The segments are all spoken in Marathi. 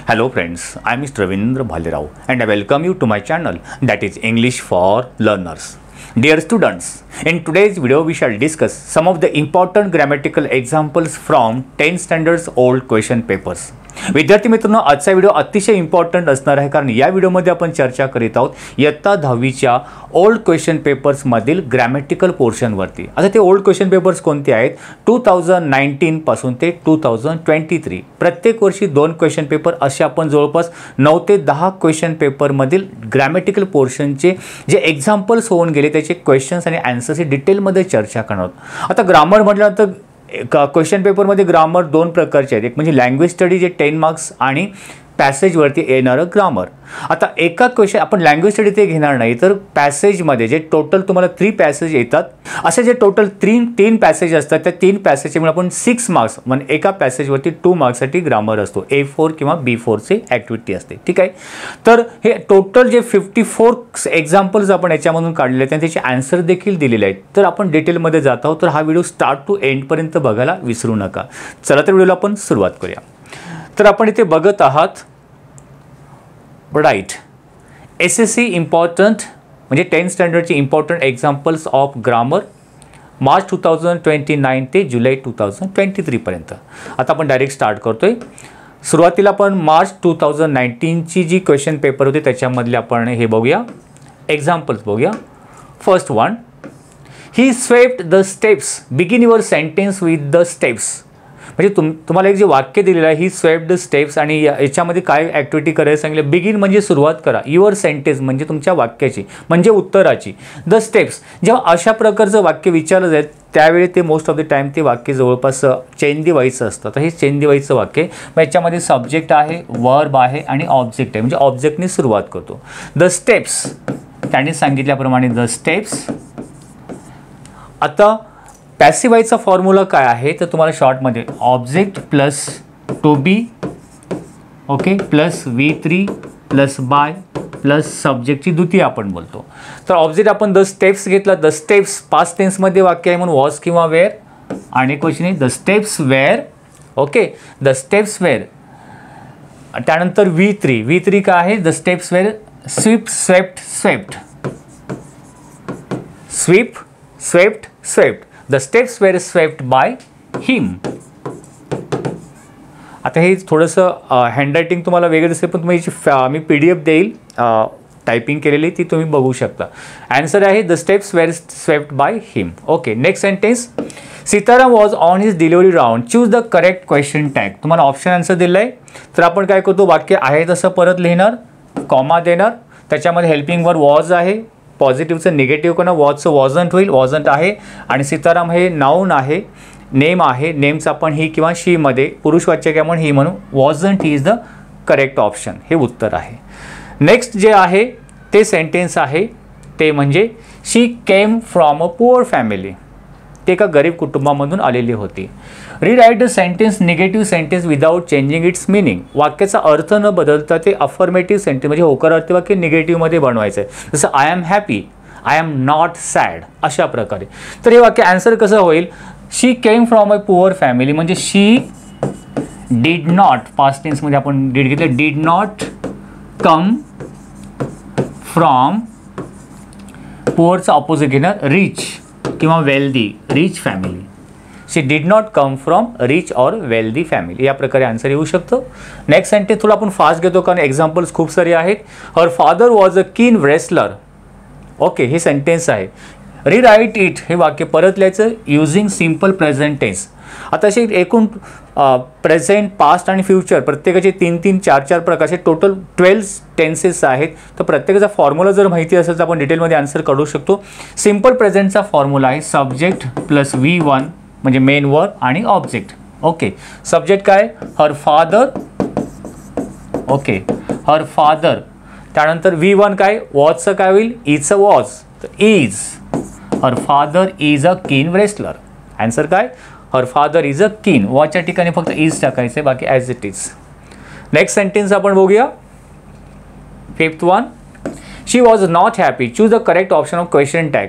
Hello friends, I am Mr. Ravindra Bhalirao and I welcome you to my channel that is English for Learners. Dear students, in today's video we shall discuss some of the important grammatical examples from 10th standards old question papers. विद्यार्थी मित्रांनो, आजचा व्हिडिओ अतिशय इम्पॉर्टंट असणार आहे कारण या व्हिडिओमध्ये आपण चर्चा करीत आहोत इयत्ता 10वीच्या ओल्ड क्वेश्चन पेपर्स मधील ग्रामॅटिकल पोर्शन वरती. आता ते ओल्ड क्वेश्चन पेपर्स कोणते आहेत? 2019 पासून ते 2023 प्रत्येक वर्षी 2 क्वेश्चन पेपर असे आपण जवळपास 9 ते 10 क्वेश्चन पेपर मधील ग्रामॅटिकल पोर्शनचे जे एक्झाम्पल्स होऊन गेले त्याचे क्वेश्चन्स आणि आन्सर्सची डिटेलमध्ये चर्चा करणार आहोत. आता ग्रामर म्हटल्यानंतर क्वेश्चन पेपरमध्ये ग्रामर 2 प्रकारचे आहेत. एक म्हणजे लँग्वेज स्टडी जे 10 मार्क्स आणि पॅसेजवरती येणारं ग्रामर. आता एका क्वेश्चन आपण लँग्वेज स्टडी ते घेणार नाही तर पॅसेजमध्ये जे टोटल तुम्हाला 3 पॅसेज येतात असे जे टोटल 3 पॅसेज असतात त्या 3 पॅसेजमुळे आपण 6 मार्क्स म्हणजे एका पॅसेजवरती 2 मार्क्ससाठी ग्रामर असतो. A4 किंवा B4ची ॲक्टिव्हिटी असते. ठीक आहे. तर हे टोटल जे 54 एक्झाम्पल्स आपण याच्यामधून काढलेले आहेत त्याचे आन्सर देखील दिलेले आहेत. तर आपण डिटेलमध्ये जात आहोत तर हा व्हिडिओ स्टार्ट टू एंडपर्यंत बघायला विसरू नका. चला तर व्हिडिओला आपण सुरुवात करूया. तर आपण इथे बघत आहात राईट SSC इम्पॉर्टंट म्हणजे 10th स्टँडर्डचे important examples of grammar March 2029 ते जुलै 2023 पर्यंत. आता आपण डायरेक्ट स्टार्ट करतोय. सुरुवातीला आपण मार्च 2019ची जी क्वेश्चन पेपर होते त्याच्यामधले आपण हे बघूया एक्झाम्पल्स बघूया. First one, he swept the steps. Begin your sentence with the steps. म्हणजे तुम्हाला एक जे वाक्य दिलेलं आहे ही स्वेप्ट द स्टेप्स आणि याच्यामध्ये काय ॲक्टिव्हिटी करायला सांगितलं. बिगिन म्हणजे सुरुवात करा. युअर सेंटेन्स म्हणजे तुमच्या वाक्याची म्हणजे उत्तराची. द स्टेप्स जेव्हा अशा प्रकारचं वाक्य विचारलं जाईल त्यावेळी ते मोस्ट ऑफ द टाईम ते वाक्य जवळपास चेन दिवायचं असतं. तर हे चेन दिवायचं वाक्य मग याच्यामध्ये सब्जेक्ट आहे, वर्ब आहे आणि ऑब्जेक्ट आहे म्हणजे ऑब्जेक्टने सुरुवात करतो. द स्टेप्स त्यांनी सांगितल्याप्रमाणे द स्टेप्स. आता पॅसिवायचा फॉर्म्युला काय आहे तर तुम्हाला शॉर्टमध्ये object plus to be okay plus V3 plus by plus सब्जेक्टची द्वितीय आपण बोलतो. तर ऑब्जेक्ट आपण द स्टेप्स घेतला. द स्टेप्स पास्ट टेन्समध्ये वाक्य आहे म्हणून वॉज किंवा वेअर आणि क्वेश्चन आहे the steps were okay the steps were. त्यानंतर V3 काय आहे the steps were sweep swept swept sweep swept swept. The steps were swept by him. आता हे थोडंसं हँडरायटिंग तुम्हाला वेगळं दिसेल पण तुम्ही मी PDF देईल टायपिंग केलेली ती तुम्ही बघू शकता. आन्सर आहे the steps were swept by him. Okay next sentence, Sitaram was on his delivery round. Choose the correct question tag. तुम्हाला ऑप्शन आन्सर दिलं आहे तर आपण काय करतो वाक्य आहे तसं परत लिहिणार, कॉमा देणार. त्याच्यामध्ये हेल्पिंग वर वॉज आहे, पॉझिटिव्हचं निगेटिव्ह करणं, वॉजचं वॉजंट होईल, वॉजंट आहे आणि सीताराम हे नाऊन आहे, नेम आहे, नेमचं आपण ही किंवा शी मध्ये पुरुषवाचक आहे म्हणून ही म्हणून wasn't he is the correct option. हे उत्तर आहे. नेक्स्ट जे आहे ते सेंटेन्स आहे ते म्हणजे शी came from a poor family. ते एका गरीब कुटुंबामधून आलेली होती. Rewrite the sentence negative sentence without changing its meaning. वाक्याचा अर्थ न बदलता ते अफर्मेटिव्ह सेंटेन्स म्हणजे होकारार्थी वाक्य निगेटिव्हमध्ये बनवायचं आहे. जसं I am happy, I am not sad अशा प्रकारे. तर हे वाक्य आन्सर कसं होईल? She came from a poor family म्हणजे शी डीड नॉट पास्ट टेन्समध्ये आपण डीड घेतलं डीड नॉट कम फ्रॉम पुअरचं ऑपोजिट घेणार रिच किंवा wealthy rich family. She did not come from rich or wealthy family. या प्रकारे आन्सर येऊ शकतो. नेक्स्ट सेंटेन्स थोडा आपण फास्ट घेतो कारण एक्झाम्पल्स खूप सारे आहेत. हर फादर वॉज अ कीन रेसलर. ओके हे सेंटेन्स आहे. रिराईट इट हे वाक्य परत लिहायचं युझिंग सिम्पल प्रेझेंट टेन्स. आता असे एकूण प्रेझेंट पास्ट आणि फ्युचर प्रत्येकाचे 3-3, 4-4 प्रकारचे टोटल 12 टेन्सेस आहेत. तर प्रत्येकाचा फॉर्म्युला जर माहिती असेल तर आपण डिटेलमध्ये आन्सर काढू शकतो. सिम्पल प्रेझेंटचा फॉर्म्युला आहे सब्जेक्ट प्लस V1 म्हणजे मेन वर्ब आणि ऑब्जेक्ट. ओके सब्जेक्ट काय her father okay her father. त्यानंतर V1 काय वॉजचं काय होईल इजचं वॉज तर is. Her father is a कीन रेसलर. आन्सर काय हर फादर इज अ कीन. वॉचच्या ठिकाणी फक्त इज टाकायचं आहे बाकी as it is. Next sentence आपण बघूया. Fifth one, she was not happy. Choose the correct option of question tag.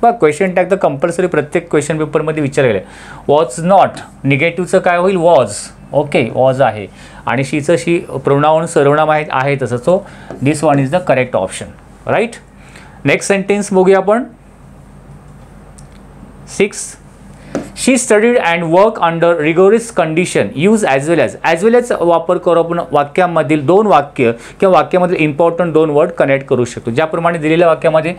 बघा क्वेश्चन टॅग तर कंपल्सरी प्रत्येक क्वेश्चन पेपरमध्ये विचारलेलं आहे. वॉज नॉट निगेटिव्हचं काय होईल वॉज ओके, वॉज आहे आणि शीचं शी प्रोनाउन सर्वनाम आहे तसं. So this one is the correct option. Right. Next sentence बघूया आपण. 6. She studied and work under rigorous condition. Use as well as वापर करू आपण वाक्यामधील दोन वाक्य किंवा वाक्यामधील इम्पॉर्टंट दोन वर्ड कनेक्ट करू शकतो. ज्याप्रमाणे दिलेल्या वाक्यामध्ये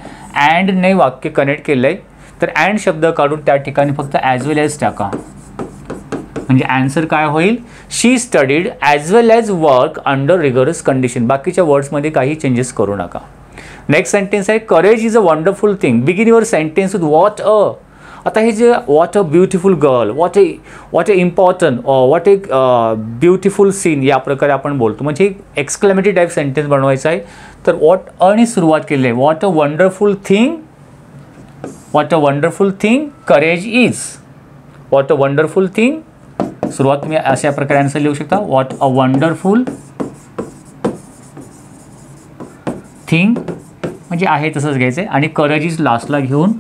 अँडने वाक्य कनेक्ट केलं आहे, तर अँड शब्द काढून त्या ठिकाणी फक्त ॲज वेल ॲज टाका. म्हणजे आन्सर काय होईल? She studied as well as work under rigorous condition. बाकीच्या वर्ड्समध्ये काही चेंजेस करू नका. नेक्स्ट सेंटेन्स आहे courage is a wonderful thing. Begin your sentence with what a. आता हे जे what a beautiful girl, what a important, what a beautiful scene या प्रकारे आपण बोलतो. म्हणजे एक्सक्लेमेटरी टाईप सेंटेन्स बनवायचा आहे. तर व्हॉट अने सुरुवात केली आहे. What a wonderful thing, what a wonderful thing courage is. What a wonderful thing सुरुवात तुम्ही अशा प्रकारे आन्सर लिहू शकता. व्हॉट अ वंडरफुल थिंग म्हणजे आहे तसंच घ्यायचं आहे आणि करेज इज लास्टला घेऊन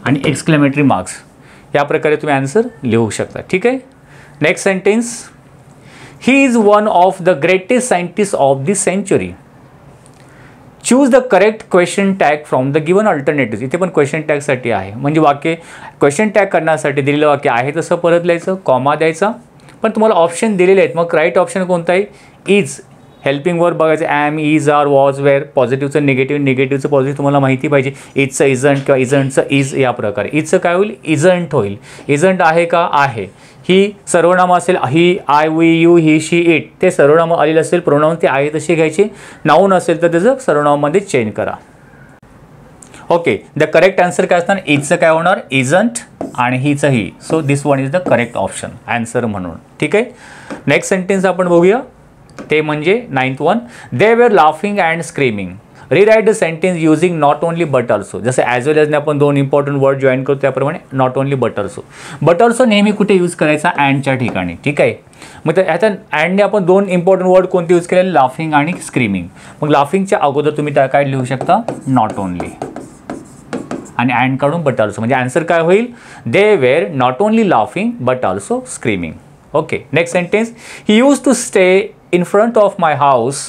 आणि एक्सक्लेमेटरी मार्क्स या प्रकारे तुम्ही आन्सर लिहू शकता. ठीक आहे. Next sentence. He is one of the greatest scientist of the century. Choose the correct question tag from the given alternative. इथे पण क्वेश्चन टॅगसाठी आहे. म्हणजे वाक्य क्वेश्चन टॅग करण्यासाठी दिलेलं वाक्य आहे तसं परत लिहायचं, कॉमा द्यायचा. पण तुम्हाला ऑप्शन दिलेले आहेत. मग राईट ऑप्शन कोणता आहे? इज. हेल्पिंग वर्ब बघायचं. Am, is, are, was, were. पॉझिटिव्हचं निगेटिव्ह, निगेटिव्हचं पॉझिटिव्ह तुम्हाला माहिती पाहिजे. इजचं इजंट किंवा इजंटचं इज या प्रकारे. इजचं काय होईल? इजंट होईल. इजंट आहे का? आहे. ही सर्वनाम असेल. He, I, we, you, he, she, it. ते सर्वनाम आलेलं असेल. प्रोनाउन ते आहे तसे घ्यायचे. नाऊन असेल तर त्याचं सर्वनाममध्ये चेंज करा. ओके. द करेक्ट आन्सर काय असणार? इजचं काय होणार? इजंट आणि हिचं he. So this one is the correct option answer म्हणून. ठीक आहे. नेक्स्ट सेंटेन्स आपण बघूया. ते म्हणजे 9th one. They were laughing and screaming. Rewrite the sentence using not only but also. जसं ॲज वेल ॲजने आपण दोन इम्पॉर्टंट वर्ड जॉईन करतो त्याप्रमाणे not only but also. But also नेहमी कुठे यूज करायचा? अँडच्या ठिकाणी. ठीक आहे. मग त्या ह्याच्या अँडने आपण दोन इम्पॉर्टंट वर्ड कोणते यूज केले? लाफिंग आणि स्क्रीमिंग. मग लाफिंगच्या अगोदर तुम्ही काय लिहू शकता? नॉट ओनली आणि अँड काढून बट ऑल्सो. म्हणजे आन्सर काय होईल? They were not only laughing but also screaming. Okay. Next sentence. He use to stay in front of my house.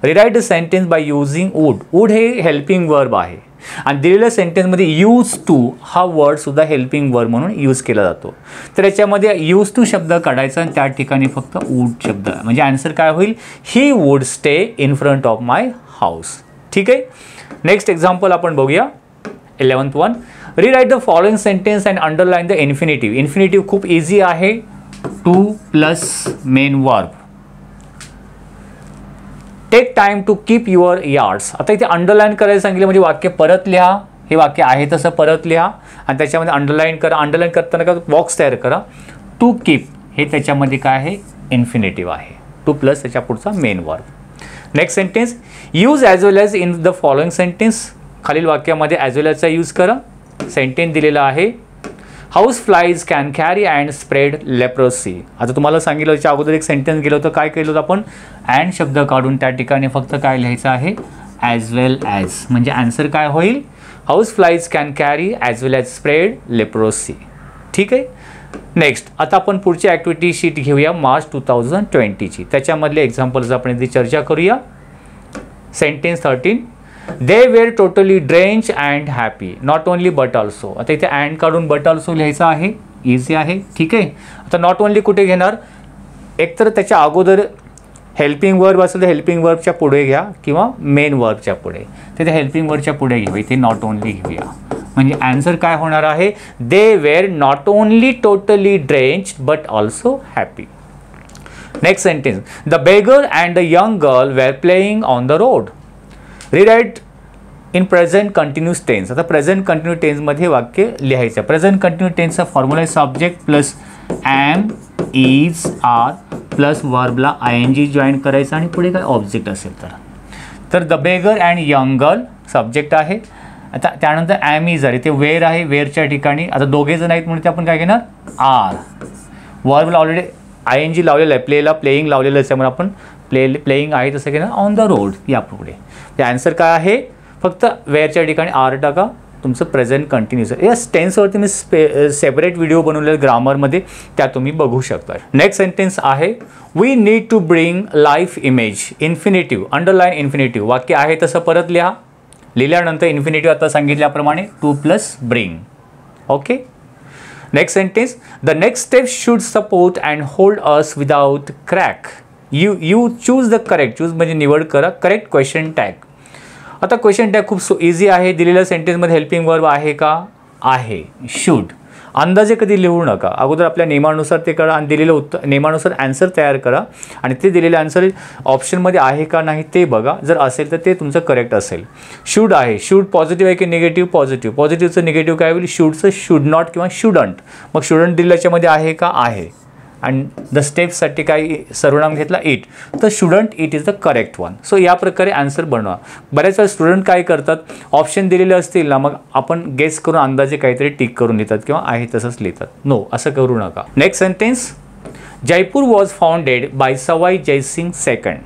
Rewrite the sentence by using would. Would हे हेल्पिंग वर्ब आहे आणि दिलेल्या सेंटेन्समध्ये यूज टू हा वर्डसुद्धा हेल्पिंग वर्ब म्हणून यूज केला जातो. तर याच्यामध्ये यूज टू शब्द काढायचा आणि त्या ठिकाणी फक्त वूड शब्द. म्हणजे आन्सर काय होईल? He would stay in front of my house. ठीक आहे. नेक्स्ट एक्झाम्पल आपण बघूया. 11th one. Rewrite the following sentence and underline the infinitive. Infinitive खूप इझी आहे. To plus main verb. Take time to keep your yards. आता इथे अंडरलाईन करायला सांगितलं म्हणजे वाक्य परत लिहा. हे वाक्य आहे तसं परत लिहा आणि त्याच्यामध्ये अंडरलाईन करा. अंडरलाईन करताना का बॉक्स तयार करा. टू कीप हे त्याच्यामध्ये काय आहे? इन्फिनिटिव्ह आहे. टू प्लस त्याच्या पुढचा main verb. Next sentence. Use as well as in the following sentence. खालील वाक्यामध्ये ॲज वेल ॲजचा यूज करा. सेंटेन्स दिलेला आहे. House flies can carry and spread leprosy. आता तुम्हाला सांगितलं याच्या अगोदर एक सेंटेन्स गेलं होतं. काय केलं होतं आपण? अँड शब्द काढून त्या ठिकाणी फक्त काय लिहायचं आहे? As well as. म्हणजे आन्सर काय होईल? House flies can carry as well as spread leprosy. ठीक आहे. नेक्स्ट आता आपण पुढची ॲक्टिव्हिटी शीट घेऊया मार्च 2020ची. त्याच्यामधले एक्झाम्पल्स आपण इथे चर्चा करूया. Sentence 13. They were totally drench and happy. Not only but also. आता इथे अँड काढून बट ऑल्सो लिहायचं आहे. इझी आहे. ठीक आहे. आता नॉट ओनली कुठे घेणार? एकतर त्याच्या अगोदर हेल्पिंग वर्ब असेल तर हेल्पिंग वर्बच्या पुढे घ्या किंवा मेन वर्बच्या पुढे. तिथे हेल्पिंग वर्बच्या पुढे घेऊया. इथे नॉट ओनली घेऊया. म्हणजे आन्सर काय होणार आहे? They were not only totally drench but also happy. Next sentence. The beggar and the young girl were playing on the road. Rewrite in present continuous tense. आता प्रेझेंट कंटिन्यू टेन्समध्ये वाक्य लिहायचं. प्रेझेंट कंटिन्यू टेन्सचा फॉर्म्युला आहे subject plus am, is, are plus वर्बला ING जॉईन करायचं आणि पुढे काय ऑब्जेक्ट असेल तर the beggar and young girl subject आहे. आता त्यानंतर ॲम, इज, आर. इथे वेअर आहे. वेअरच्या ठिकाणी आता दोघे जण आहेत म्हणून ते आपण काय घेणार? आर. वर्बला ऑलरेडी ING लावलेलं आहे. प्लेला प्लेईंग लावलेलं असल्यामुळे आपण प्लेईंग आहे तसं घेणार. ऑन द रोड या पुढे. ते आन्सर काय आहे? फक्त वेअरच्या ठिकाणी आर टाका. तुमचं प्रेझेंट कंटिन्यूस आहे. या टेन्सवरती मी सेपरेट व्हिडिओ बनवलेला ग्रामरमध्ये, त्या तुम्ही बघू शकता. नेक्स्ट सेंटेन्स आहे we need to bring life image. Infinitive, underline infinitive. वाक्य आहे तसं परत लिहा. लिहिल्यानंतर इन्फिनिटिव्ह आता सांगितल्याप्रमाणे to plus bring. Okay. Next sentence the next step should support and hold us without crack. You choose the correct. Choose म्हणजे निवड करा करेक्ट क्वेश्चन टॅग. आता क्वेश्चन टॅग खूप इझी आहे. दिलेल्या सेंटेन्समध्ये हेल्पिंग वर्ब आहे का? आहे. शुड. अंदाजे कधी लिहू नका. अगोदर आपल्या नियमानुसार ते करा आणि दिलेलं उत्तर नियमानुसार ॲन्सर तयार करा आणि ते दिलेलं ॲन्सर ऑप्शनमध्ये आहे का नाही ते बघा. जर असेल तर ते तुमचं करेक्ट असेल. शूड आहे. शूड पॉझिटिव्ह आहे की निगेटिव्ह? पॉझिटिव्ह. पॉझिटिव्हचं निगेटिव्ह काय होईल? शूडचं शुड नॉट किंवा शुडंट. मग शुडंट दिल्याच्यामध्ये आहे का? आहे. आणि द स्टेप्ससाठी काही सर्वनाम घेतला इट, तर shouldn't it is the correct one. So या प्रकारे आन्सर बनवा. बऱ्याच वेळा स्टुडंट काय करतात, ऑप्शन दिलेले असतील ना, मग आपण गेस करून अंदाजे काहीतरी टिक करून लिहितात किंवा आहे तसंच लिहितात. नो, असं करू नका. Next sentence Jaipur was founded by Sawai Jai Singh second.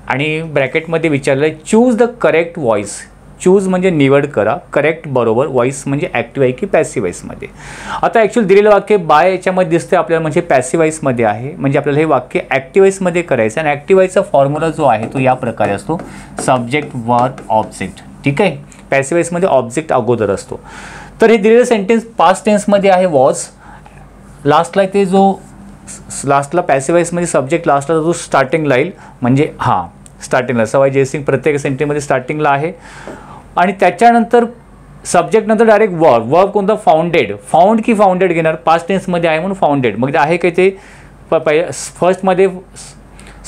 आणि ब्रॅकेटमध्ये विचारलं choose the correct voice. Choose म्हणजे निवड करा करेक्ट बरोबर. व्हॉइस म्हणजे ॲक्टिव्ह आहे की पॅसिव्ह व्हॉइसमध्ये. आता ॲक्च्युअली दिलेलं वाक्य बाय याच्यामध्ये दिसते आपल्याला म्हणजे पॅसिव्ह व्हॉइसमध्ये आहे. म्हणजे आपल्याला हे वाक्य ॲक्टिव्ह व्हॉइसमध्ये करायचं. आणि ॲक्टिव्ह व्हॉइसचा फॉर्म्युला जो आहे तो या प्रकारे असतो सब्जेक्ट वर्ब ऑब्जेक्ट. ठीक आहे. पॅसिव्ह व्हॉइसमध्ये ऑब्जेक्ट अगोदर असतो. तर हे दिलेलं सेंटेन्स पास्ट टेन्समध्ये आहे वॉज. लास्टला ते जो लास्टला पॅसिव्ह व्हॉइसमध्ये सब्जेक्ट लास्टला जो स्टार्टिंगला येईल म्हणजे स्टार्टिंगला सवाई जयसिंग प्रत्येक सेंटेन्समध्ये स्टार्टिंगला आहे. आणि त्याच्यानंतर सब्जेक्ट नंतर डायरेक्ट वर्ब. वर्ब कोणता? फाउंडेड. फाउंड की फाउंडेड घेणार? पास्ट टेन्समध्ये आहे म्हणून फाउंडेड. मग ते आहे काय ते फर्स्टमध्ये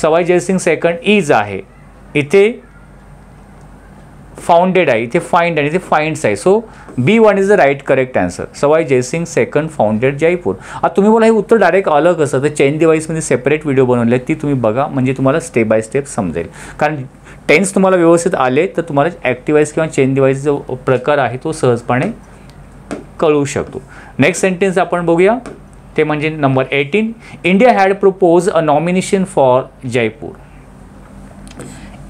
सवाई जयसिंग सेकंड इज आहे, इथे फाउंडेड आहे, इथे फाइंड आणि इथे फाइंड्स आहे. So B1 is the right correct answer. Sawai Jai Singh second founded Jaipur. आता तुम्ही बोला हे उत्तर डायरेक्ट अलग कसं, तर चेंज डिवाइसमध्ये सेपरेट व्हिडिओ बनवले ती तुम्ही बघा म्हणजे तुम्हाला स्टेप बाय स्टेप समजेल. कारण टेन्स तुम्हाला व्यवस्थित आले तर तुम्हाला ॲक्टिव्ह व्हॉइस किंवा चेंज डिवाइस जो प्रकार आहे तो सहजपणे कळू शकतो. नेक्स्ट सेंटेन्स आपण बघूया ते म्हणजे number 18. India had propose a nomination for Jaipur.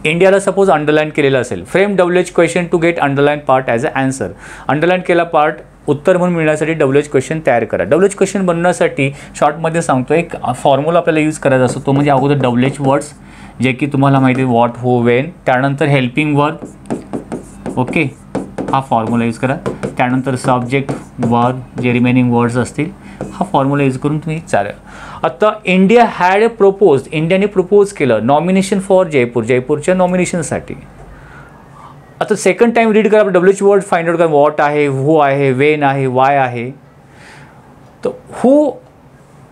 इंडियाला सपोज अंडरलाईन केलेलं असेल. Frame WH question to get underline part as a answer. Underline केला पार्ट उत्तर म्हणून मिळण्यासाठी WH क्वेश्चन तयार करा. WH क्वेश्चन बनवण्यासाठी शॉर्टमध्ये सांगतो एक फॉर्म्युला आपल्याला यूज करायचा असतो. तो म्हणजे अगोदर WH वर्ड्स जे की तुम्हाला माहिती आहे वॉट हू वेन. त्यानंतर हेल्पिंग वर्ब. ओके, हा फॉर्म्युला यूज करा. त्यानंतर सब्जेक्ट वर्ब जे रिमेनिंग वर्ड्स असतील हा फॉर्म्युला यूज करून तुम्ही चालेल. आता इंडिया हॅड प्रपोज. इंडियाने प्रपोज केलं नॉमिनेशन फॉर जयपूर. जयपूरच्या नॉमिनेशनसाठी. आता सेकंड टाइम रीड करा. WH वर्ड फाइंड आउट करा. वॉट आहे, हू आहे, वेन आहे, वाय आहे. तर हू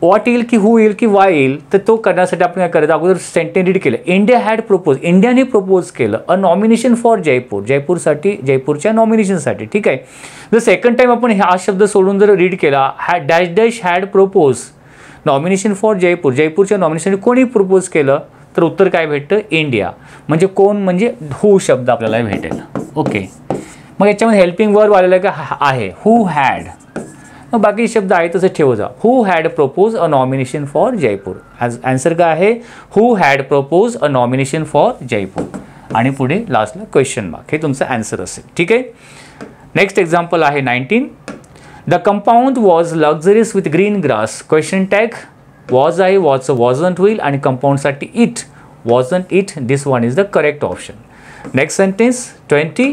वॉट येईल की हू येईल की वाय येईल तर तो करण्यासाठी आपण काय करायचं अगोदर सेंटेन्स रीड केलं. India had propose. इंडियाने प्रपोज केलं अ नॉमिनेशन फॉर जयपूर. जयपूरसाठी जयपूरच्या नॉमिनेशनसाठी. ठीक आहे. जर सेकंड टाइम आपण हा शब्द सोडून जर रीड केला dash dash had propose nomination for Jaipur. जयपूरच्या नॉमिनेशनसाठी कोणी प्रपोज केलं तर उत्तर काय भेटतं? इंडिया. म्हणजे कोण म्हणजे हू शब्द आपल्याला भेटेल. ओके. मग याच्यामध्ये हेल्पिंग वर्ब आलेला का आहे हू हॅड. मग बाकी शब्द आहे तसं ठेव जा. Who had propose a nomination for Jaipur. Answer काय आहे? Who had propose a nomination for Jaipur. आणि पुढे लास्टला क्वेश्चन मार्क. हे तुमचं आन्सर असेल. ठीक आहे. नेक्स्ट एक्झाम्पल आहे 19. The compound was luxurious with green grass. Question tag was आहे. वॉज वॉजंट होईल आणि कंपाऊंडसाठी it wasn't it. This one is the correct option. Next sentence 20.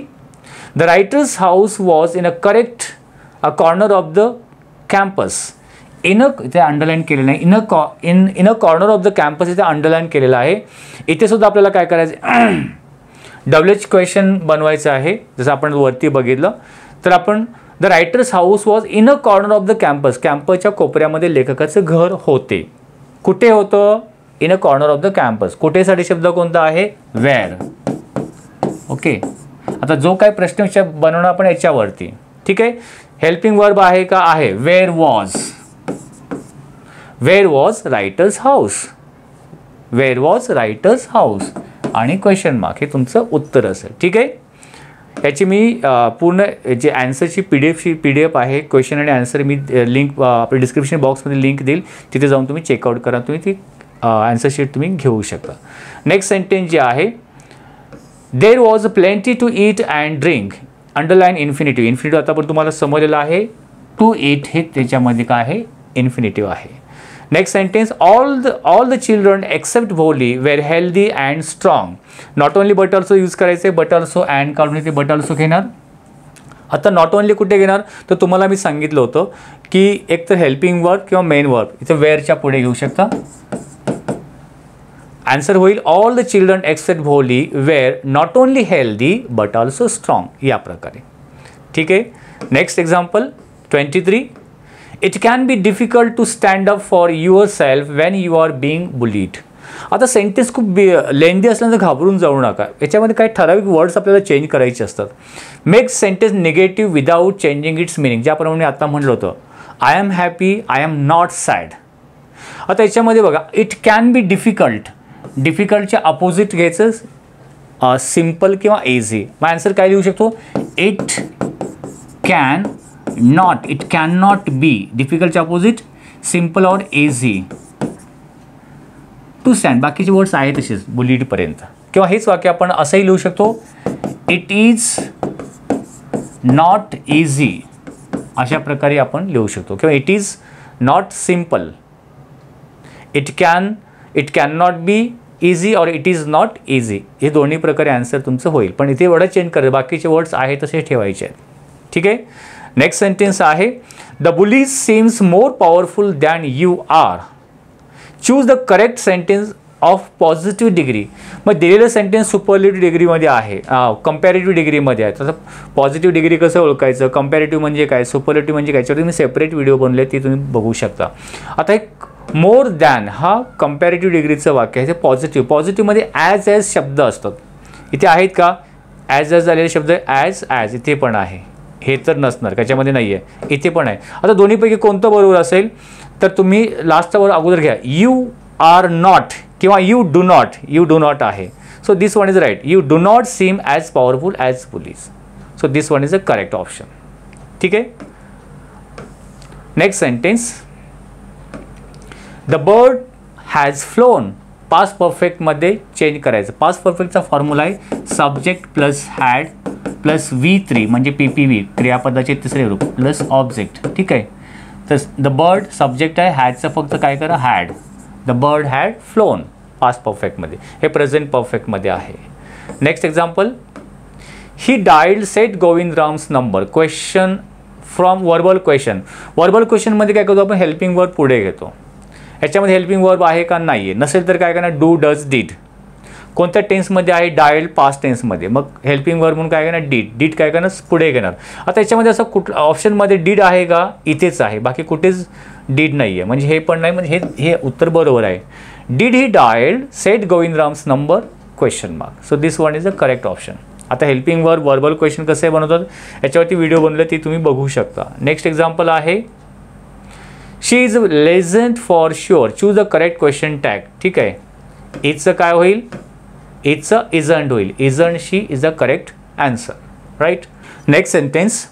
The writer's house was in a corner of the campus. इथे अंडरलाईन केलेलं आहे. In a corner of the campus इथे अंडरलाईन केलेलं आहे. इथे सुद्धा आपल्याला काय करायचं WH क्वेश्चन बनवायचं आहे. जसं आपण वरती बघितलं तर आपण the writer's house was in a corner of the campus. कॅम्पसच्या कोपऱ्यामध्ये लेखकाचं घर होते. कुठे होतं? In a corner of the campus. कुठेसाठी शब्द कोणता आहे? वेअर. ओके. आता जो काही प्रश्न बनवणार आपण याच्यावरती. ठीक आहे. हेल्पिंग वर्ब आहे का? आहे. Were was. Were was writers house. Were was writers house आणि क्वेश्चन मार्क हे तुमचं उत्तर असेल. ठीक आहे. याची मी पूर्ण जे ॲन्सरची PDF आहे क्वेश्चन आणि आन्सर मी लिंक आपल्या डिस्क्रिप्शन बॉक्समध्ये लिंक देईल. तिथे जाऊन तुम्ही चेकआउट करा. तुम्ही ती आन्सर शीट तुम्ही घेऊ शकता. नेक्स्ट सेंटेन्स जे आहे there was plenty to eat and drink. Underline infinitive. Infinitive आता पण तुम्हाला समजलेलं आहे. टू इट हे त्याच्यामध्ये काय आहे, इन्फिनिटिव्ह आहे. Next sentence, all the children except Bholi were healthy and strong. Not only but also use करायचे, बट ऑल्सो अँड काढून इथे बट ऑल्सो घेणार. आता नॉट ओनली कुठे घेणार, तर तुम्हाला मी सांगितलं होतं की एक तर हेल्पिंग वर्ब किंवा मेन वर्ब इथे वेअरच्या पुढे घेऊ शकता. आन्सर होईल all the children except Bholi were not only healthy but also strong, या प्रकारे. ठीक आहे. Next example 23, it can be difficult to stand up for yourself when you are being bullied. आता सेंटेन्स खूप लेंदी असल्यानंतर घाबरून जाऊ नका. याच्यामध्ये काही ठराविक वर्ड्स आपल्याला चेंज करायचे असतात. Make sentence negative without changing its meaning. ज्याप्रमाणे आता म्हटलं होतं, I am happy, I am not sad. आता याच्यामध्ये बघा, इट कॅन बी डिफिकल्ट. डिफिकल्टच्या अपोजिट घ्यायचं सिम्पल किंवा इझी. मग आन्सर काय लिहू शकतो, it can not, it can not be. डिफिकल्टच्या अपोजिट सिम्पल और इझी टू स्टँड. बाकीचे वर्ड्स आहेत तसेच बुलीडपर्यंत. किंवा हेच वाक्य आपण असंही लिहू शकतो, इट इज नॉट इझी. अशा प्रकारे आपण लिहू शकतो. किंवा it is not simple, it can not B easy और इट इज नॉट इझी. हे दोन्ही प्रकारे आन्सर तुमचं होईल. पण इथे वर्ड चेंज करायचं, बाकीचे वर्ड्स आहे तसे ठेवायचे आहेत. ठीक आहे. नेक्स्ट सेंटेन्स आहे, the bully seems more powerful than you are. Choose the correct sentence of positive degree. मग दिलेलं सेंटेन्स सुपरलेटिव्ह डिग्रीमध्ये आहे, कंपॅरेटिव्ह डिग्रीमध्ये आहे. तसं पॉझिटिव्ह डिग्री कसं ओळखायचं, कंपॅरेटिव्ह म्हणजे काय, सुपरलेटिव्ह म्हणजे काय, याच्यावर मी सेपरेट व्हिडिओ बनले, ती तुम्ही बघू शकता. आता एक मोर दॅन हा कंपॅरेटिव्ह डिग्रीचं वाक्य आहे. पॉझिटिव्ह, पॉझिटिव्हमध्ये ॲज शब्द असतात. इथे आहेत का ॲज झालेले शब्द, ॲज इथे पण आहे. हे तर नसणार, त्याच्यामध्ये नाही आहे, इथे पण आहे. आता दोन्हीपैकी कोणतं बरोबर असेल, तर तुम्ही लास्टचा वर्ड अगोदर घ्या. यू आर नॉट किंवा यू डू नॉट आहे. So this one is right. You do not seem as powerful as police. So this one is a correct option. ठीक आहे. Next sentence, the bird has flown. Past परफेक्टमध्ये चेंज करायचं. पास्ट परफेक्टचा फॉर्म्युला आहे subject plus had plus V3 म्हणजे PPV, क्रियापदाचे तिसरे रूप, प्लस ऑब्जेक्ट. ठीक आहे. तर द बर्ड सब्जेक्ट आहे, हॅडचं फक्त काय करा, had. The bird had flown past परफेक्टमध्ये. हे प्रेझेंट परफेक्टमध्ये आहे. Next example, he dialled Seth Govindram's number. Question from verbal question. Verbal क्वेश्चनमध्ये काय करतो आपण, हेल्पिंग वर्ब पुढे घेतो. याच्यामध्ये हेल्पिंग वर्ब आहे का, नाही आहे. नसेल तर काय करणार, डू डज डिड. कोणत्या टेन्समध्ये आहे, डायल्ड पास्ट टेन्समध्ये. मग हेल्पिंग वर्ब म्हणून काय करणार, डीड काय करणार, पुढे घेणार. आता याच्यामध्ये असं कुठलं ऑप्शनमध्ये डीड आहे का, इथेच आहे, बाकी कुठेच डीड नाही आहे. म्हणजे हे पण नाही, म्हणजे हे उत्तर बरोबर आहे. Did he dialled Seth Govindram's number question mark. So this one is a correct option. आता हेल्पिंग वर्ब वर्बल क्वेश्चन कसे बनवतात याच्यावरती व्हिडिओ बनवले, ती तुम्ही बघू शकता. नेक्स्ट एक्झाम्पल आहे, she is pleasant for sure. Choose a correct question tag. ठीक आहे. इथचं काय होईल, इट्स इजंट होईल. Isn't she is a correct answer. Right. Next sentence,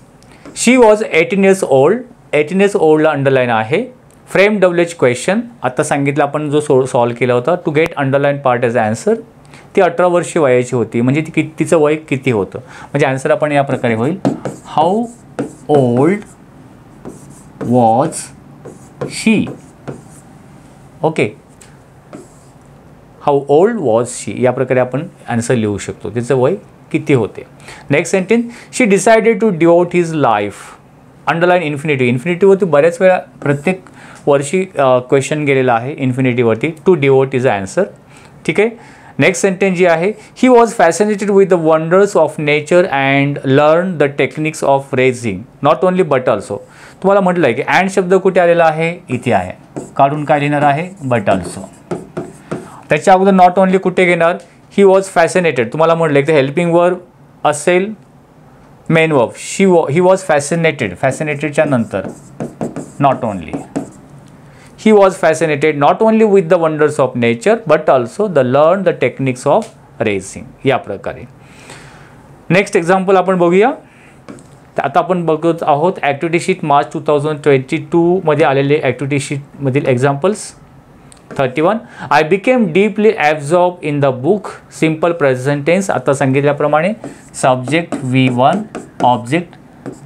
she was 18 years old. 18 years oldला अंडरलाईन आहे. फ्रेम WH क्वेश्चन आता सांगितलं आपण, जो सॉल्व केला होता. To get underline part as answer. ती 18 वर्ष वयाची होती, म्हणजे ती तिचं वय किती होतं. म्हणजे आन्सर आपण या प्रकारे होईल, how old was she. Okay, how old was she, या प्रकारे आपण आन्सर लिहू शकतो, तिचं वय किती होते. Next sentence, she decided to devote his life. Underline infinitive. इन्फिनिटिव्हवरती बऱ्याच वेळा प्रत्येक वर्षी क्वेश्चन गेलेला आहे इन्फिनिटिव्हवरती. To devote is a answer. ठीक आहे. नेक्स्ट सेंटेन्स जी आहे, he was fascinated with the wonders of nature and learn the techniques of raising. Not only but also. तुम्हाला म्हटलं आहे की अँड शब्द कुठे आलेला आहे, इथे आहे. काढून काय लिहिणार आहे, बट ऑल्सो. त्याच्या अगोदर नॉट ओनली कुठे घेणार, ही वॉज फॅसिनेटेड. तुम्हाला म्हटलं एक तर हेल्पिंग वर्ब असेल main verb. He was fascinated. फॅसिनेटेडच्या नंतर not only. He was fascinated not only with the wonders of nature but also the learn the techniques of racing. या प्रकारे. नेक्स्ट एक्झाम्पल आपण बघूया. आता आपण बघत आहोत ॲक्टिव्हिटी शीट मार्च 2022 मध्ये आलेले ॲक्टिव्हिटी शीटमधील examples. 31, I became deeply absorb in the book. Simple present tense आता सांगितल्याप्रमाणे subject V1 object,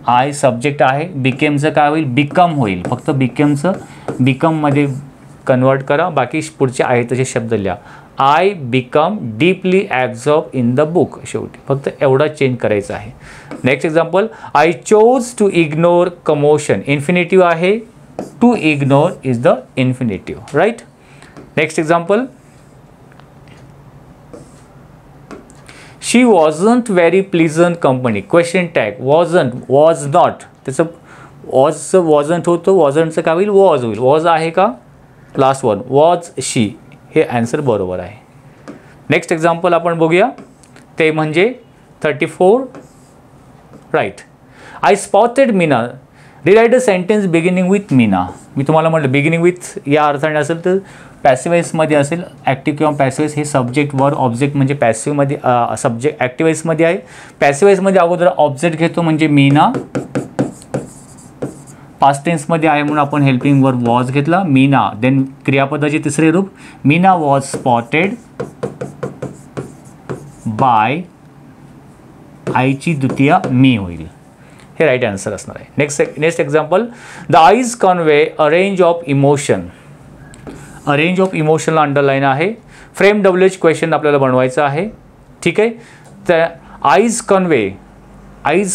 I subject आहे, बिकेमचं काय होईल, बिकम होईल. फक्त बिकेमचं बिकममध्ये कन्वर्ट करा, बाकी पुढचे आहे तसे शब्द लिहा. I become deeply absorb in the book. शेवटी फक्त एवढा चेंज करायचं आहे. Next example, I chose to ignore commotion. Infinitive आहे, to ignore is the infinitive, right. Next example, she wasn't very pleasant company. Question tag, wasn't, was not, त्याचं वॉजचं वॉजंट होतं, वॉजंटचं काय होईल, वॉज होईल. वॉज आहे का, लास्ट वन, वॉज शी, हे ॲन्सर बरोबर आहे. नेक्स्ट एक्झाम्पल आपण बघूया, ते म्हणजे 34, right. I spotted Meena. Rewrite a sentence beginning with Meena. मी तुम्हाला म्हटलं बिगिनिंग विथ या अर्थाने असेल तर पॅसिव्हाइजमध्ये असेल, ॲक्टिव्ह किंवा पॅसिव्हाइज हे सब्जेक्ट वर ऑब्जेक्ट म्हणजे पॅसिव्हमध्ये सब्जेक्ट ॲक्टिव्हाइजमध्ये आहे. पॅसिव्हाइजमध्ये अगोदर ऑब्जेक्ट घेतो म्हणजे मीना, पास्ट टेन्समध्ये आहे म्हणून आपण हेल्पिंग वर्ब वॉज घेतला, मीना. देन क्रियापदाचे तिसरे रूप, मीना वॉज स्पॉटेड बाय, आईची द्वितीय मी होईल. हे राईट आन्सर असणार आहे. Next example, the eyes convey a range of emotion. A range of इमोशनला अंडरलाईन आहे. फ्रेम डब्ल्यूएच क्वेश्चन आपल्याला बनवायचं आहे, ठीक आहे. तर आईज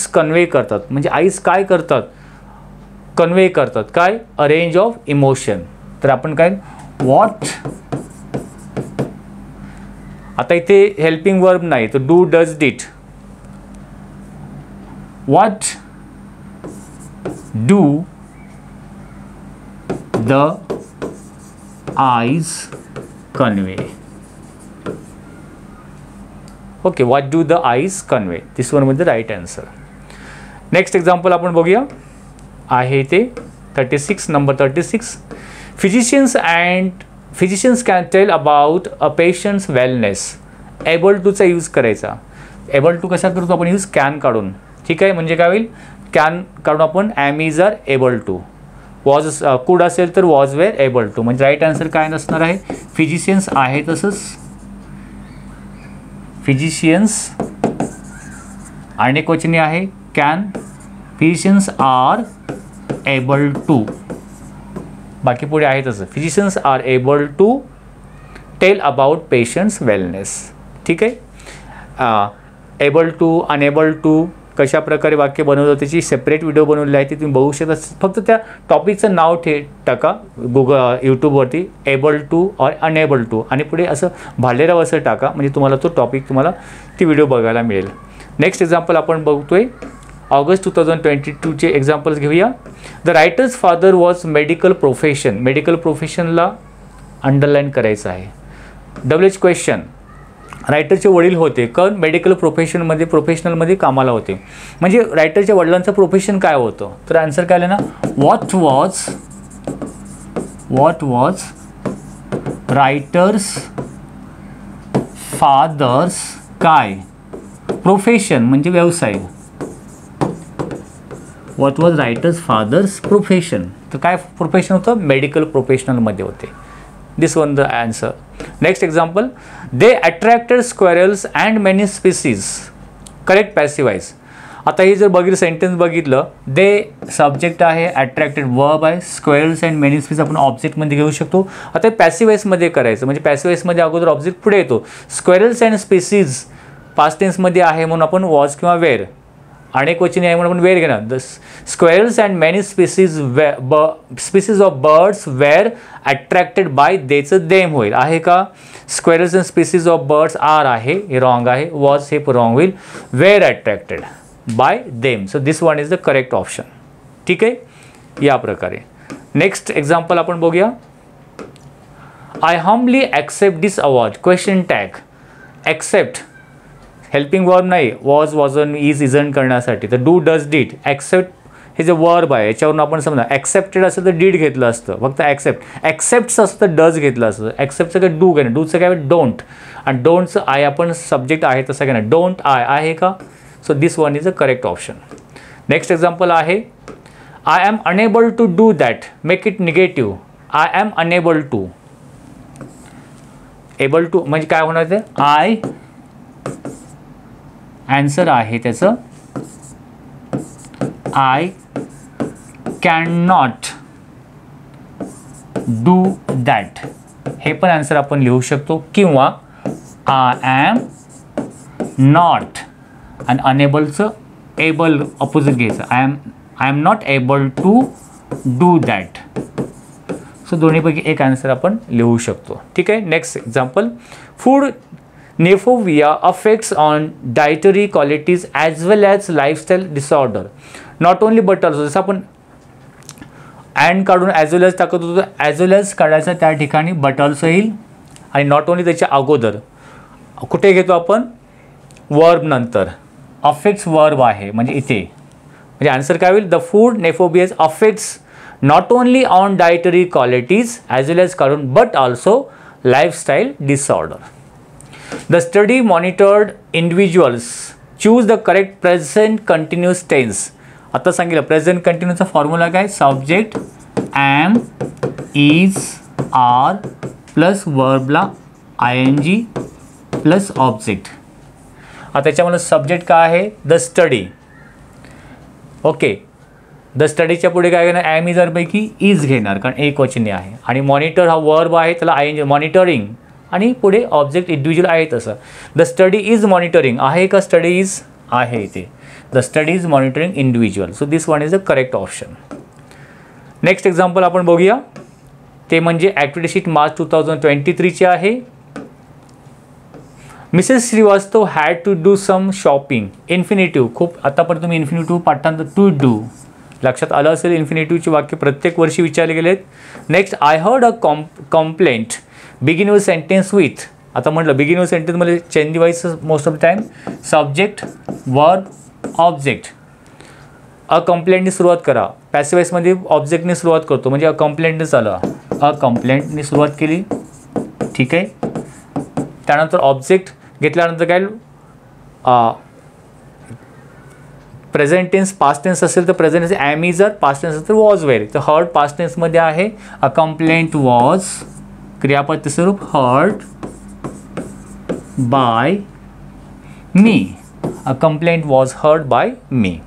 कन्वे करतात, म्हणजे आईज काय करतात, कन्वे करतात काय, अ रेंज ऑफ इमोशन. तर आपण काय, व्हॉट. आता इथे हेल्पिंग वर्ब नाही तर do does did. What do the eyes convey. Okay, what do the eyes convey, this one मध्ये राईट आन्सर. नेक्स्ट एक्झाम्पल आपण बघूया, आहे ते 36, number 36. Physicians can tell about a patients wellness. Able टूचा यूज करायचा. एबल टू कसा करतो आपण यूज, कॅन काढून, ठीक आहे. म्हणजे काय होईल, कॅन काढून आपण am is are able to. Was could असेल तर वॉज वेअर एबल टू. म्हणजे राईट आन्सर काय नसणार आहे, फिजिशियन्स आहे तसंच. फिजिशियन्स अनेक वचनी आहे, can. Physicians are able to, बाकी पुढे आहे तसं. Physicians are able to tell about patients wellness, ठीक आहे. एबल टू, अनेबल टू कशा प्रकारे वाक्य बनवलं त्याची सेपरेट व्हिडिओ बनवलेली आहे, ती तुम्ही बघू शकता. फक्त त्या टॉपिकचं नाव टाका यूट्यूबवरती, एबल टू और अनेबल टू, आणि पुढे असं भालेराव असं टाका, म्हणजे तुम्हाला तो टॉपिक तुम्हाला ती व्हिडिओ बघायला मिळेल. नेक्स्ट एक्झाम्पल आपण बघतोय, ऑगस्ट 2022चे एक्झाम्पल्स घेऊया. The writer's father was medical profession. Medical प्रोफेशनला अंडरलाईन करायचं आहे. डब्ल्यूएच क्वेश्चन, रायटरचे वडील होते, कारण मेडिकल प्रोफेशनलमध्ये कामाला होते. म्हणजे रायटरच्या वडिलांचं प्रोफेशन काय होतं, तर आन्सर काय आलं ना, व्हॉट वॉज रायटर्स फादर्स काय प्रोफेशन, म्हणजे व्यवसाय. What was writer's father's profession, तर काय प्रोफेशन होतं, मेडिकल प्रोफेशनलमध्ये होते. This one the answer. Next example, they attracted squirrels and many species. Correct passivise. आता हे जर बघितलं सेंटेन्स बघितलं, दे सब्जेक्ट आहे, अट्रॅक्टेड वर्ब आहे, स्क्वेरल्स अँड मेनी स्पीसीज आपण ऑब्जेक्टमध्ये घेऊ शकतो. आता पॅसिव्हाइजमध्ये करायचं, म्हणजे पॅसिव्हाइजमध्ये अगोदर ऑब्जेक्ट पुढे येतो. स्क्वेरल्स अँड स्पीसीज पास्ट टेन्समध्ये आहे म्हणून आपण वॉज किंवा वेअर. अनेक वचनी आहे म्हणून आपण वेअर घेणार. The squirrels and many species of birds were attracted by, देचं देम होईल, आहे का. Squirrels and species of birds are आहे, हे रॉंग आहे. वॉज हे रॉंग होईल. Were attracted by them. So this one is the correct option, ठीक आहे. या प्रकारे नेक्स्ट एक्झाम्पल आपण बघूया. I humbly accept this award. Question tag, accept helping verb नाही, वॉज, वॉजन, इज, इजंट करण्यासाठी. तर डू डज डीड. ॲक्सेप्ट हे जे वर्ब आहे याच्यावरून आपण समजा ॲक्सेप्टेड असतं तर डीड घेतलं असतं, फक्त ॲक्सेप्ट्स असतं तर डज घेतलं असतं. ॲक्सेप्टचं काय डू घेणं, डूचं काय डोंट, आणि डोंटचं आय आपण सब्जेक्ट आहे तसं घेणं. डोंट आय आहे का. So this one is a correct option. Next example आहे, I am unable to do that. Make it negative. I am unable to. Able to म्हणजे काय होणार ते, आय. आन्सर आहे त्याचं I can not do that, हे पण आन्सर आपण लिहू शकतो. किंवा आय ॲम नॉट आणि अनेबलचं एबल अपोजिट घ्यायचं, I am not able to do that. So दोन्हीपैकी एक आन्सर आपण लिहू शकतो. ठीक आहे. Next example, food neophobia affects on dietary qualities as well as lifestyle disorder not only but also. जसं आपण अँड काढून ॲज वेल ॲज टाकत होतो, ॲज वेल ॲज काढायचं त्या ठिकाणी बट ऑल्सो येईल. आणि नॉट ओनली त्याच्या अगोदर कुठे घेतो आपण, वर्ब नंतर. अफेक्ट्स वर्ब आहे म्हणजे इथे, म्हणजे आन्सर काय होईल, the food neophobias affects not only on dietary qualities as well as काढून but also lifestyle disorder. The study monitored individuals choose the correct present continuous tense. आता सांगितलं प्रेझेंट कंटिन्यूचा फॉर्म्युला काय, subject am is are plus वर्बला ING प्लस ऑब्जेक्ट. आता त्याच्यामध्ये सब्जेक्ट काय आहे, द स्टडी. ओके, द स्टडीच्या पुढे काय घेणार, ॲम इज आरपैकी इज घेणार कारण एक वचनी आहे. आणि मॉनिटर हा वर्ब आहे त्याला ING मॉनिटरिंग आणि पुढे ऑब्जेक्ट इंडिव्हिज्युअल आहे तसं. द स्टडी इज मॉनिटरिंग आहे का, स्टडी इज आहे इथे, the study is monitoring individual. So this one is the correct option. Next example आपण बघूया, ते म्हणजे ॲक्टिव्हिटी शीट मार्च 2023चे आहे. Mrs Srivastava had to do some shopping. Infinitive, खूप आतापर्यंत तुम्ही इन्फिनिटिव्ह पाठांतर टू डू लक्षात आलं असेल. इन्फिनिटिव्हची वाक्य प्रत्येक वर्षी विचारले गेलेत. Next, I heard a complaint begin your sentence with. आता म्हटलं बिगिन युअर सेंटेन्समध्ये चेंज व्हायचं most of the time, subject verb object. A कंप्लेंटनी सुरुवात करा, पॅसिव्ह वॉइसमध्ये ऑब्जेक्टने सुरुवात करतो म्हणजे अ कंप्लेंटनेच आलं, अ कंप्लेंटनी सुरुवात केली. ठीक आहे. त्यानंतर ऑब्जेक्ट घेतल्यानंतर काय, प्रेझेंट टेन्स पास्ट टेन्स असेल तर present tense am is are, past tense असेल तर वॉज वेअर. तर हर्ड पास्ट टेन्समध्ये आहे, अ कंप्लेंट वॉज क्रियापद तिसरं रूप heard by me, a complaint was heard by me.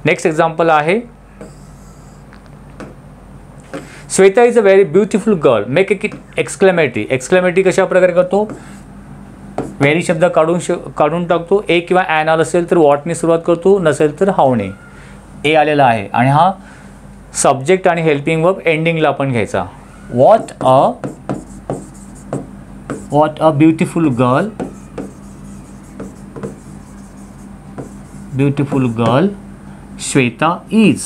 Next example आहे, Shweta is a very beautiful girl make it exclamatory. Exclamatory कशा प्रकारे करतो, व्हेरी शब्द काढून टाकतो. ए किंवा ॲन आलं असेल तर वॉटने सुरुवात करतो, नसेल तर हाऊने. ए आलेला आहे आणि हा सब्जेक्ट आणि हेल्पिंग वर्ब एंडिंगला आपण घ्यायचा. What a beautiful girl Shweta is.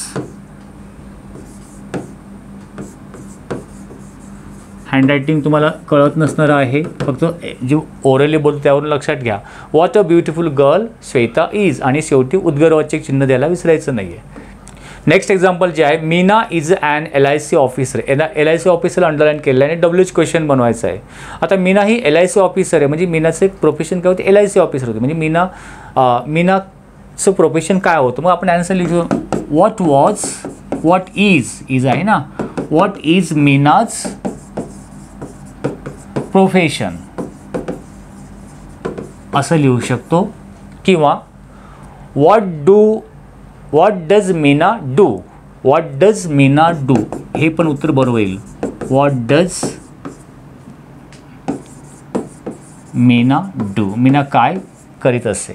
Handwriting तुम्हाला कळत नसणार आहे, फक्त जे ओरली बोलतो त्यावरून लक्षात घ्या. What a beautiful girl Shweta is आणि शेवटी उद्गारवाचक चिन्ह द्यायला विसरायचं नाही आहे. नेक्स्ट एक्झाम्पल जे आहे, Meena is an LIC officer. LIC ऑफिसरला अंडरलाईन केलेलं आहे आणि WH क्वेश्चन बनवायचं आहे. आता मीना ही LIC ऑफिसर आहे म्हणजे मीनाचं एक प्रोफेशन काय होते, LIC ऑफिसर होते. म्हणजे मीनाचं प्रोफेशन काय होतं, मग आपण ॲन्सर लिहू, व्हॉट इज आहे ना, व्हॉट इज मीनाज प्रोफेशन असं लिहू शकतो. किंवा व्हॉट डज मीना डू, हे पण उत्तर बरोबर येईल. What does Meena do, Meena काय करीत असते.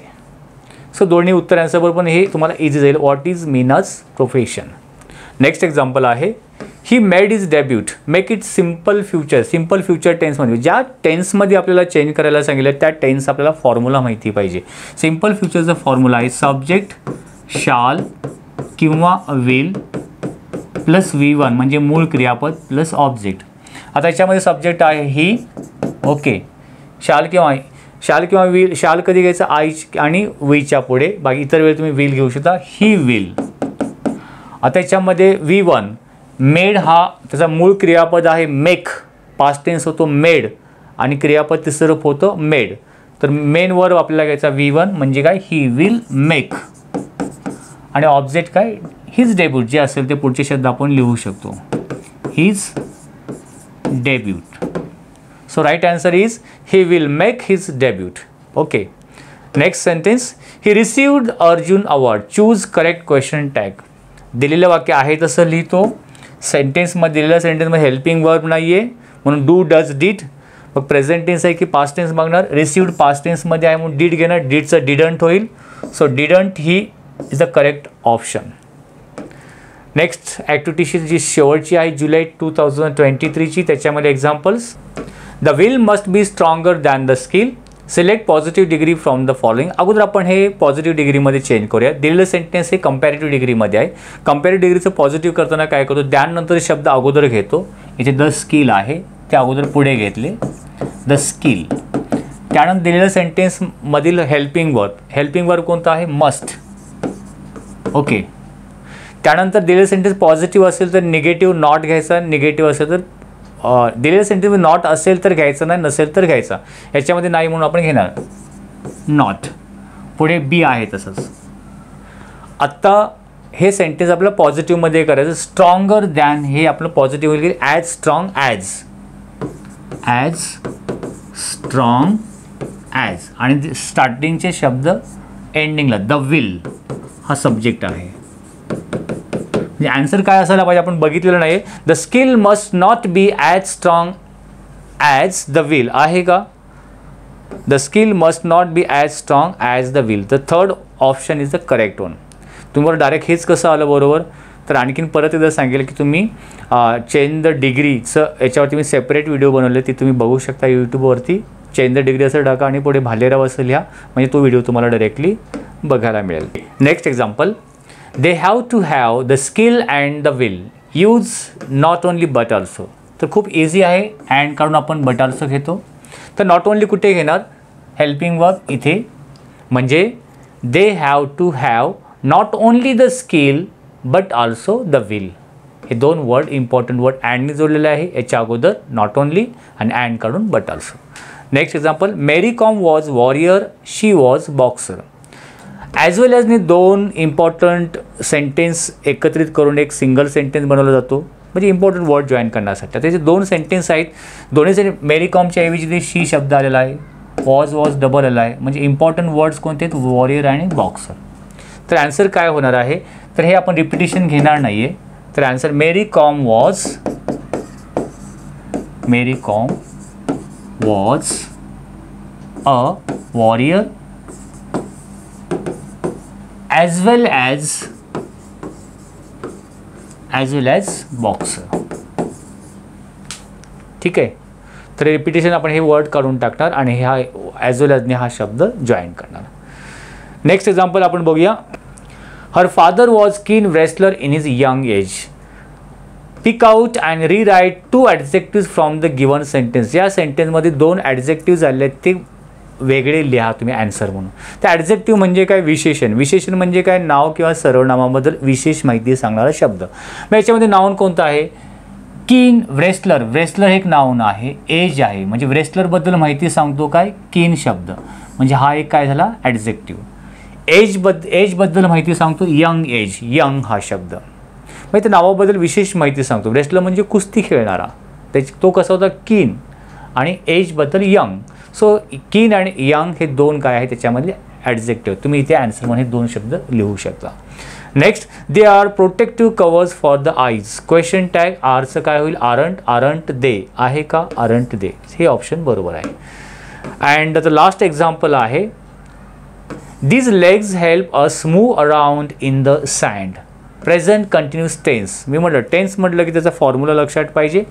सो दोन्ही उत्तर आन्सर बरोबर, पण हे तुम्हाला इझी जाईल. What is Meena's profession. Next example आहे, he made his debut make it simple future टेन्समध्ये. ज्या टेन्समध्ये आपल्याला चेंज करायला सांगितलं त्या टेन्स आपल्याला फॉर्म्युला माहिती पाहिजे. सिम्पल फ्युचरचा फॉर्म्युला आहे सब्जेक्ट शाल किंवा विल प्लस V1 म्हणजे मूळ क्रियापद प्लस ऑब्जेक्ट. आता याच्यामध्ये सब्जेक्ट आहे ही, ओके, शाल किंवा विल. शाल कधी घ्यायचा, आय आणि वीच्या पुढे, बाकी इतर वेळी तुम्ही विल घेऊ शकता. He will. आता याच्यामध्ये V1 मेड हा त्याचा मूळ क्रियापद आहे मेक, पास्ट टेन्स होतो मेड आणि क्रियापद तिसरं रूप होतं मेड. तर मेन वर्ब आपल्याला घ्यायचा V1 म्हणजे काय, ही विल मेक. आणि ऑब्जेक्ट काय, हिज डेब्यूट. जे असेल ते पुढचे शब्द आपण लिहू शकतो, his debut. So right answer is he will make his debut. Okay. Next sentence, he received Arjun award, choose correct question tag. दिलेलं वाक्य आहे तसं लिहितो. सेंटेन्समध्ये दिलेल्या सेंटेन्समध्ये हेल्पिंग वर्ब नाही आहे म्हणून डू डज डिड. मग प्रेझेंट टेन्स आहे की पास्ट टेन्स मागणार. रिसिव्ड पास्ट टेन्समध्ये आहे म्हणून डिड घेणार. डिडचं डिडंट होईल. So didn't he is the correct option. Next ॲक्टिव्हिटीची जी शेवटची आहे जुलै 2023ची, त्याच्यामध्ये examples. The will must be stronger than the skill. Select positive degree from the following. अगोदर आपण हे पॉझिटिव्ह डिग्रीमध्ये चेंज करूया. दिलेलं सेंटेन्स हे कंपॅरेटिव्ह डिग्रीमध्ये आहे. कंपॅरेटिव्ह डिग्रीचं पॉझिटिव्ह करताना काय करतो, त्यानंतर शब्द अगोदर घेतो. इथे द स्किल आहे ते अगोदर पुढे घेतले, द स्किल. त्यानंतर दिलेलं सेंटेन्समधील हेल्पिंग वर्ब. हेल्पिंग वर्ब कोणता आहे, मस्ट. ओके. त्यानंतर दिलेलं सेंटेन्स पॉझिटिव्ह असेल तर निगेटिव्ह नॉट घ्यायचा. निगेटिव्ह असेल तर दिलेलं सेंटेन्स नॉट असेल तर घ्यायचं नाही, नसेल तर घ्यायचा. याच्यामध्ये नाही म्हणून आपण घेणार नॉट. पुढे बी आहे तसंच. आत्ता हे सेंटेन्स आपल्याला पॉझिटिव्हमध्ये करायचं. स्ट्रॉंगर दॅन हे आपलं पॉझिटिव्ह होईल. As strong as, as strong as. आणि स्टार्टिंगचे शब्द एंडिंगला. द विल हा सब्जेक्ट आहे. म्हणजे आन्सर काय असायला पाहिजे आपण बघितलेलं नाही. The skill must not be as strong as the will आहे का. The skill must not be as strong as the will. The third option is the correct one. तुम्हाला डायरेक्ट हेच कसं आलं बरोबर, तर आणखीन परत एकदा सांगेल की तुम्ही चेंज द डिग्रीचं याच्यावरती मी सेपरेट व्हिडिओ बनवले, ती तुम्ही बघू शकता यूट्यूबवरती. चेंज द डिग्री असं टाका आणि पुढे भालेराव असं लिहा, म्हणजे तो व्हिडिओ तुम्हाला डायरेक्टली बघायला मिळेल. Next example, they have to have the skill and the will. Use not only but also. तर खूप इझी आहे. अँड काढून आपण बट ऑल्सो घेतो. तर नॉट ओनली कुठे घेणार, हेल्पिंग वर्ब इथे. म्हणजे they have to have not only the skill but also the will. हे दोन वर्ड इम्पॉर्टंट वर्ड अँडने जोडलेले आहे. याच्या अगोदर नॉट ओनली आणि अँड काढून but also. Next example, Mary Kom was warrior, she was boxer. As well ॲजने दोन इम्पॉर्टंट सेंटेन्स एकत्रित करून एक सिंगल सेंटेन्स बनवला जातो, म्हणजे इम्पॉर्टंट वर्ड जॉईन करण्यासाठी. त्याचे दोन सेंटेन्स आहेत. दोन्ही मेरी कॉमच्या ऐवजी ते शी शब्द आलेला आहे. वॉज डबल आला आहे. म्हणजे इम्पॉर्टंट वर्ड्स कोणते आहेत, वॉरियर आणि बॉक्सर. तर ॲन्सर काय होणार आहे, तर हे आपण रिपिटेशन घेणार नाही आहे. तर answer Mary Kom was a warrior as well as boxer. ठीक आहे. तर रिपिटेशन आपण हे वर्ड काढून टाकणार आणि हा ॲज वेल ॲजने हा शब्द जॉईन करणार. नेक्स्ट एक्झाम्पल आपण बघूया. Her father was keen wrestler in his young age. Pick out and rewrite 2 adjectives from the given sentence. या सेंटेन्समध्ये 2 ॲडजेक्टिव्ज आले आहेत, ते वेगळे लिहा तुम्ही ॲन्सर म्हणून. त्या ॲडजेक्टिव्ह म्हणजे काय, विशेषण. विशेषण म्हणजे काय, नाव किंवा सर्वनामाबद्दल विशेष माहिती सांगणारा शब्द. मग याच्यामध्ये नाउन कोणतं आहे, कीन रेसलर. रेसलर हे एक नाउन आहे. एज आहे म्हणजे रेसलरबद्दल माहिती सांगतो काय, कीन शब्द. म्हणजे हा एक काय झाला ॲडजेक्टिव्ह. एजबद्दल माहिती सांगतो यंग एज, यंग हा शब्द. मग त्या नावाबद्दल विशेष माहिती सांगतो. रेसलर म्हणजे कुस्ती खेळणारा, तो कसा होता कीन, आणि एजबद्दल यंग. सो कीन आणि यंग हे दोन काय आहे त्याच्यामधले ॲडजेक्टिव्ह. तुम्ही इथे आन्सर म्हणून हे 2 शब्द लिहू शकता. Next, they are protective covers for the eyes. Question tag आरचं काय होईल, आरंट दे आहे का, आरंट दे. हे ऑप्शन बरोबर आहे. अँड द लास्ट एक्झाम्पल आहे, these legs help us move around in the sand. Present continuous tense. मी म्हटलं टेन्स म्हटलं की त्याचा फॉर्म्युला लक्षात पाहिजे.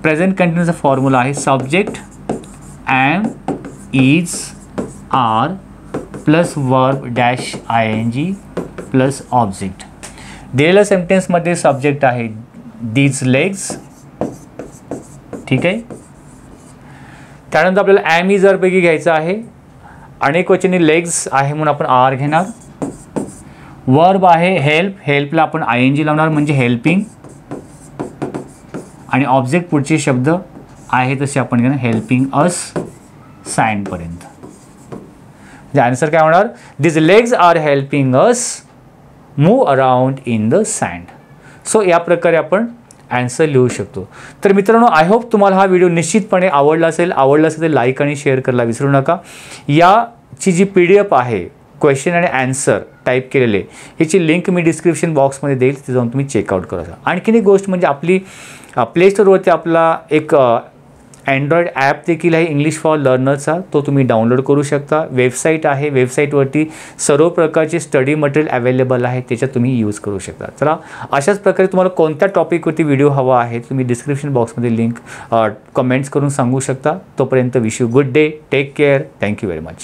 प्रेझेंट कंटिन्यूचा फॉर्म्युला आहे subject am, is, are plus verb dash ing plus object. दिलेल्या सेंटेन्समध्ये सब्जेक्ट आहे दीज लेग्स. ठीक आहे. त्यानंतर आपल्याला ॲम इज पैकी घ्यायचं आहे. अनेक वचनी लेग्स आहे म्हणून आपण आर घेणार. वर्ब आहे हेल्प. हेल्पला आपण ing लावणार म्हणजे हेल्पिंग. आणि ऑब्जेक्ट पुढचे शब्द आहे तसे आपण घेणार हेल्पिंग अस सँडपर्यंत. म्हणजे आन्सर काय होणार, this legs are helping us move around in the sand. So या प्रकारे आपण आन्सर लिहू शकतो. तर मित्रांनो, आय होप तुम्हाला हा व्हिडिओ निश्चितपणे आवडला असेल तर लाईक आणि शेअर करायला विसरू नका. या ची जी PDF आहे क्वेश्चन आणि ॲन्सर टाईप केलेले, ह्याची लिंक मी डिस्क्रिप्शन बॉक्समध्ये देईल, तिथे जाऊन तुम्ही चेकआउट करा. आणखीन एक गोष्ट म्हणजे आपली प्ले स्टोरवरती आपला एक अँड्रॉइड ॲप देखील आहे इंग्लिश फॉर लर्नरचा, तो तुम्ही डाउनलोड करू शकता. वेबसाईट आहे, वेबसाईटवरती सर्व प्रकारचे स्टडी मटेरियल अवेलेबल आहे, त्याच्यात तुम्ही यूज करू शकता. चला, अशाच प्रकारे तुम्हाला कोणत्या टॉपिकवरती व्हिडिओ हवा आहे तुम्ही डिस्क्रिप्शन बॉक्समध्ये लिंक कमेंट्स करून सांगू शकता. तोपर्यंत wish you good day, take care, thank you very much.